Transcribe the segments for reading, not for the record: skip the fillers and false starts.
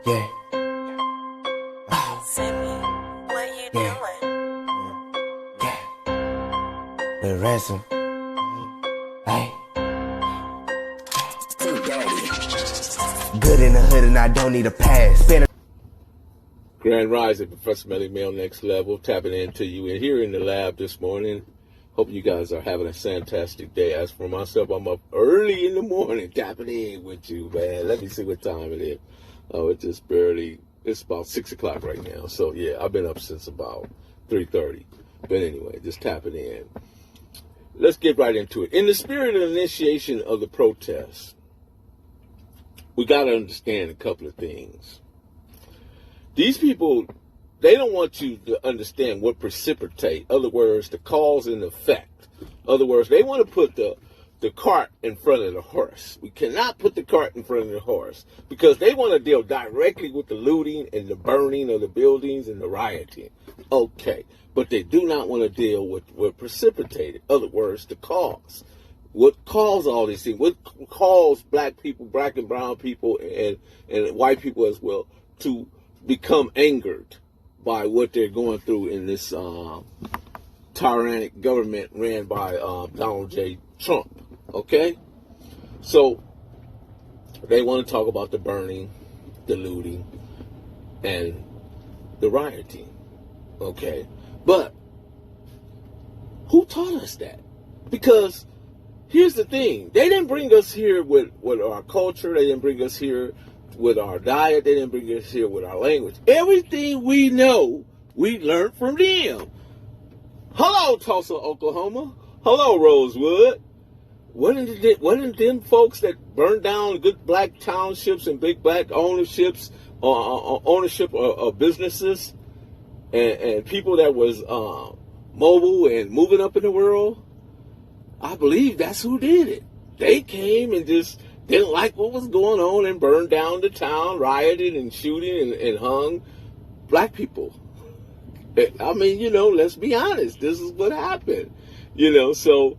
Yeah. Sammy, what you doing? Yeah. The ransom. Hey. Good in the hood and I don't need a pass. Grand Rising, Professor Melly Mail Next Level, tapping into you. And here in the lab this morning, hope you guys are having a fantastic day. As for myself, I'm up early in the morning tapping in with you, man. Let me see what time it is. Oh, it's about 6 o'clock right now. So, yeah, I've been up since about 3:30. But anyway, just tapping in. Let's get right into it. In the spirit of initiation of the protest, we got to understand a couple of things. These people, they don't want you to understand what precipitate. In other words, the cause and effect. In other words, they want to put the cart in front of the horse. We cannot put the cart in front of the horse because they want to deal directly with the looting and the burning of the buildings and the rioting. Okay, but they do not want to deal with what precipitated. In other words, the cause. What caused all these things? What caused black people, black and brown people, and white people as well to become angered by what they're going through in this tyrannic government ran by Donald J. Trump. Okay? So they want to talk about the burning, the looting, and the rioting. Okay? But who taught us that? Because here's the thing. They didn't bring us here with our culture. They didn't bring us here with our diet. They didn't bring us here with our language. Everything we know, we learned from them. Hello, Tulsa, Oklahoma. Hello, Rosewood. Wasn't them folks that burned down good black townships and big black ownership of businesses and people that was mobile and moving up in the world? I believe that's who did it. They came and just didn't like what was going on and burned down the town, rioted and shooting and hung black people. I mean, let's be honest. This is what happened. So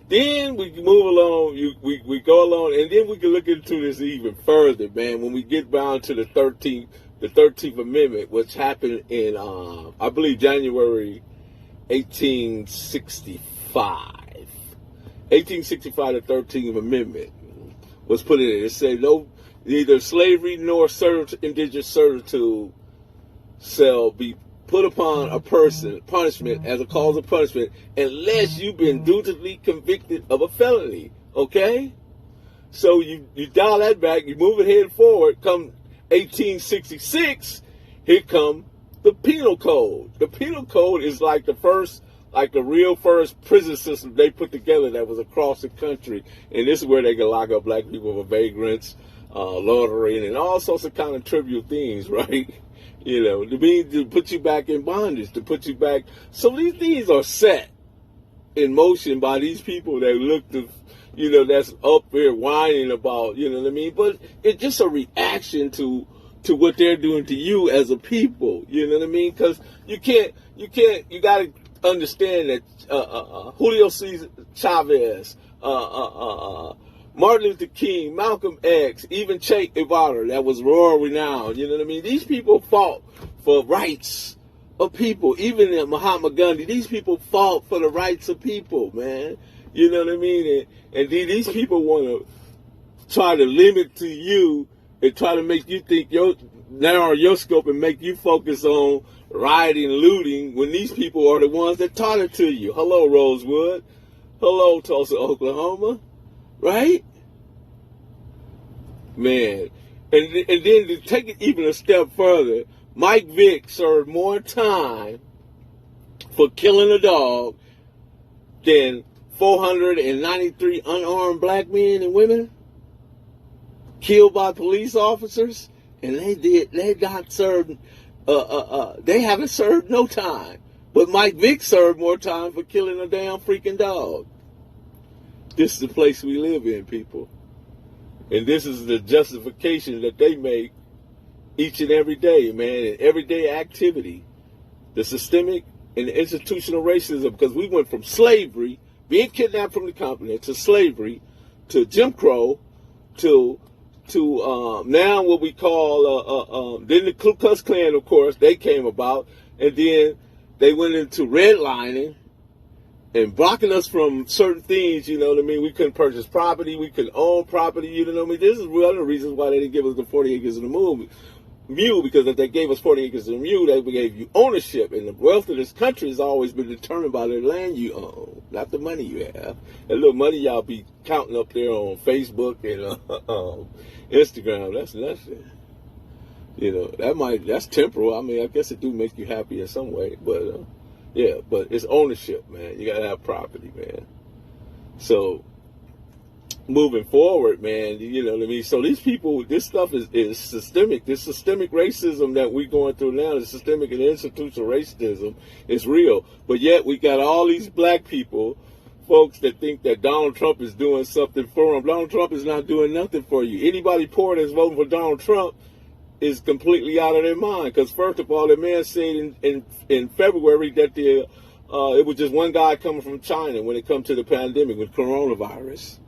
then we move along, we go along, and then we can look into this even further, man, when we get down to the 13th Amendment, which happened in, I believe, January 1865. 1865, the 13th Amendment was put in it. It said, no, neither slavery nor indigent servitude shall be put upon a person, punishment, as a cause of punishment, unless you've been dutifully convicted of a felony. Okay? So you dial that back, you move ahead forward, come 1866, here come the penal code. The penal code is like the real first prison system they put together that was across the country. And this is where they can lock up black people for vagrants, loitering, and all sorts of kind of trivial things, right? To put you back in bondage, to put you back. So these things are set in motion by these people that look to, that's up there whining about, what I mean? But it's just a reaction to what they're doing to you as a people, what I mean? Because you got to understand that Julio Cesar Chavez, Martin Luther King, Malcolm X, even Che Guevara, that was world renowned, what I mean? These people fought for rights of people. Even Mahatma Gandhi, these people fought for the rights of people, man. You know what I mean? And these people want to try to limit to you and try to make you think narrow your scope and make you focus on rioting and looting when these people are the ones that taught it to you. Hello, Rosewood. Hello, Tulsa, Oklahoma. Right? Man. And then to take it even a step further, Mike Vick served more time for killing a dog than 493 unarmed black men and women killed by police officers. And they haven't served no time. But Mike Vick served more time for killing a damn freaking dog. This is the place we live in, people. And this is the justification that they make each and every day, man, in everyday activity. The systemic and the institutional racism, because we went from slavery, being kidnapped from the continent, to slavery, to Jim Crow, to now what we call then the Ku Klux Klan, of course, they came about, and then they went into redlining and blocking us from certain things. You know what I mean? We couldn't purchase property, we couldn't own property. You know what I mean? This is one of the reasons why they didn't give us the 40 acres of the mule, because if they gave us 40 acres of the mule, they gave you ownership, and the wealth of this country has always been determined by the land you own, not the money you have. That little money y'all be counting up there on Facebook and Instagram, that's nothing. You know, that's temporal. I mean, I guess it do make you happy in some way, but yeah, but it's ownership, man. You gotta have property, man. So moving forward, man, you know what I mean? So these people, this stuff is systemic. This systemic racism that we're going through now, the systemic and institutional racism is real. But yet we got all these black people, folks that think that Donald Trump is doing something for them. Donald Trump is not doing nothing for you. Anybody poor that's voting for Donald Trump is completely out of their mind. Because first of all, the man said in February that it was just one guy coming from China when it comes to the pandemic with coronavirus.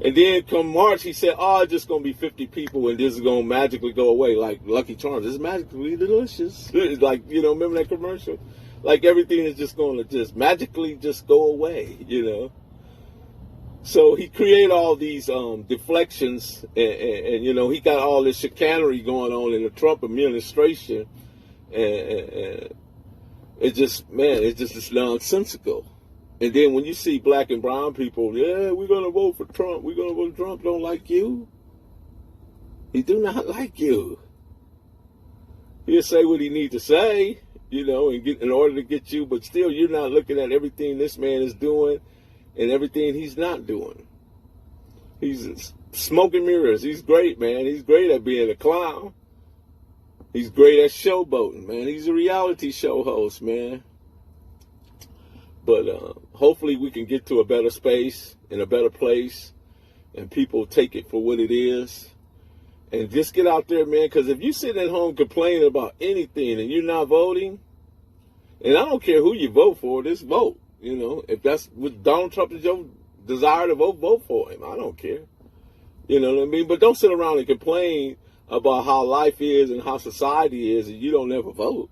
And then come March, he said, it's just going to be 50 people and this is going to magically go away like Lucky Charms. It's magically delicious. It's like, you know, remember that commercial? Like everything is just going to just magically just go away, you know. So he created all these deflections and, you know, he got all this chicanery going on in the Trump administration. And it just, man, it's just nonsensical. And then when you see black and brown people, yeah, we're going to vote for Trump. We're going to vote for Trump. Don't like you. He do not like you. He'll say what he need to say, you know, in order to get you. But still, you're not looking at everything this man is doing and everything he's not doing. He's smoking mirrors. He's great, man. He's great at being a clown. He's great at showboating, man. He's a reality show host, man. But hopefully we can get to a better space and a better place and people take it for what it is. And just get out there, man, because if you sit at home complaining about anything and you're not voting, and I don't care who you vote for, just vote. You know, if that's what Donald Trump is your desire to vote for him. I don't care. You know what I mean? But don't sit around and complain about how life is and how society is and you don't ever vote.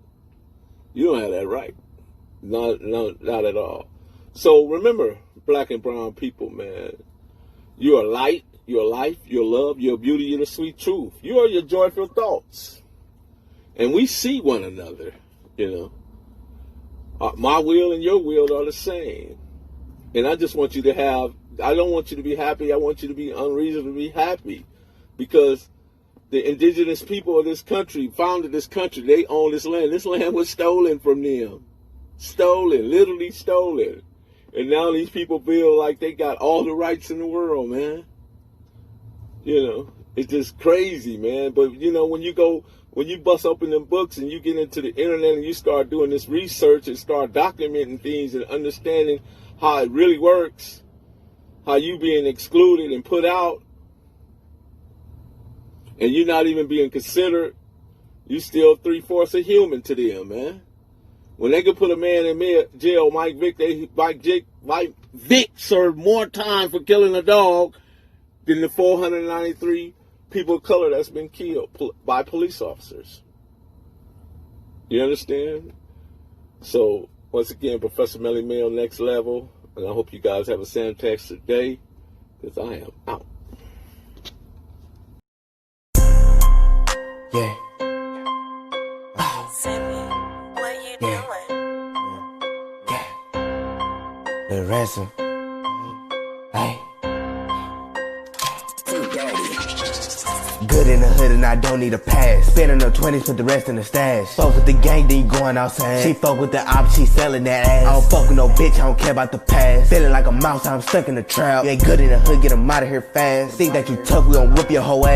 You don't have that right. Not at all. So remember, black and brown people, man, you are light, your life, your love, your beauty, you're the sweet truth. You are your joyful thoughts. And we see one another, you know. My will and your will are the same. And I just want you to I don't want you to be happy. I want you to be unreasonably happy. Because the indigenous people of this country founded this country. They own this land. This land was stolen from them. Stolen, literally stolen. And now these people feel like they got all the rights in the world, man. You know, it's just crazy, man. But, you know, when you bust open them books and you get into the internet and you start doing this research and start documenting things and understanding how it really works, how you being excluded and put out, and you're not even being considered, you still 3/4 a human to them, man. When they could put a man in jail, Mike Vick served more time for killing a dog than the 493 people of color that's been killed by police officers. You understand? So, once again, Professor Melly Mail, next level. And I hope you guys have a fantastic day, because I am out. Yeah. Yeah. Yeah. The ransom. Hey. Good in the hood and I don't need a pass. Spending her 20s, put the rest in the stash. Fuck with the gang, then you going outside. She fuck with the op, she selling that ass. I don't fuck with no bitch, I don't care about the past. Feeling like a mouse, I'm stuck in the trap. Yeah, good in the hood, get 'em out of here fast. Think that you tough, we gon' whip your whole ass.